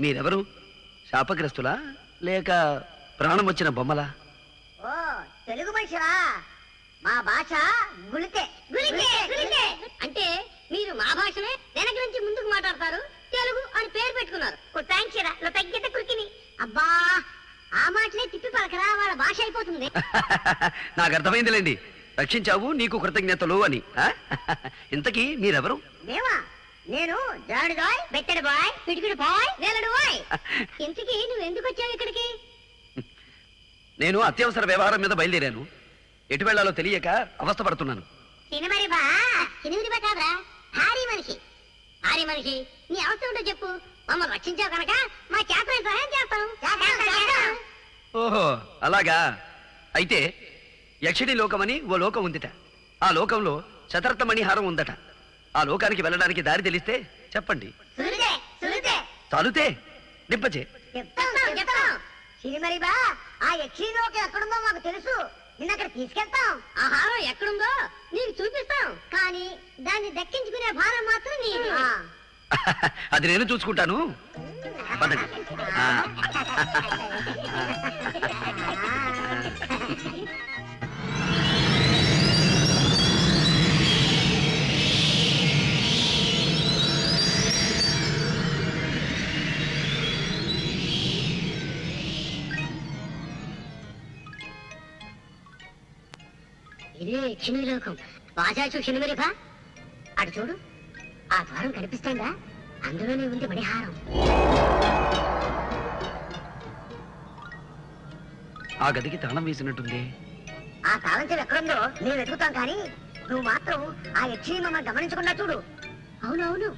మీరెవరు? శాపగ్రస్తులా లేక ప్రాణం వచ్చిన బొమ్మలా? ఓ తెలుగు మనిషివా? మా భాష గుళితే. గుళితే గుళితే అంటే మీరు మా భాషనే వెనక నుంచి ముందుకు మాట్లాడతారు, తెలుగు అని పేరు పెట్టుకున్నారు. తగ్గిత కురికిని అబ్బా ఆ మాటలే తిప్పి పలకరా, వాళ్ళ భాష అయిపోతుంది. నాకు అర్థమైందిలేండి, రక్షించావు నీకు కృతజ్ఞతలు అని. ఇంతకీ మీరెవరు? మేమా? నేను జాడు బాయ్, బెత్తడి బాయ్, పిడికిడి బాయ్, నేలడు బాయ్. ఇంతకీ నువ్వు ఎందుకు వచ్చావు ఇక్కడికి? నేను అత్యవసర వ్యవహారం మీద బయలుదేరాను. ఎటు వెళ్లాలో తెలియక అవస్థ పడుతున్నాను. సినిమరి బా కాదురా, భారీ మనిషి. భారీ మనిషి, నీ అవస్థ ఉంటో చెప్పు, మమ్మల్ని రక్షించావు కనుక మా చేతనైన సహాయం చేస్తాం. ఓహో అలాగా. అయితే యక్షిణి లోకమని ఓ లోకం ఉందిట. ఆ లోకంలో శతరత్నమణిహారం ఉందట. ఆ లోకానికి వెళ్ళడానికి దారి తెలిస్తే చెప్పండి. తలుతే నిప్పచే సిరిమరి బా, ఆ యక్షిణి లోకం ఎక్కడుందో మాకు తెలుసు. నిన్న అక్కడ తీసుకెళ్తాం. ఆ హారం ఎక్కడుందో నీకు చూపిస్తాం, కానీ దాన్ని దక్కించుకునే భారం మాత్రం నీది. అది నేను చూసుకుంటాను. ఇదే యక్షిణి లోకం. బాజా చూసినమరి బా, అటు చూడు, ఆ ద్వారం కనిపిస్తుందా? అందులోనే ఉంది మణిహారం. ఆ గదికి తాళం వేసినట్టుంది. ఆ తాళం చెవి ఎక్కడుందో మేము వెతుకుతాం, కానీ నువ్వు మాత్రం ఆ యక్షిని మమ్మల్ని గమనించకుండా చూడు. అవునవును,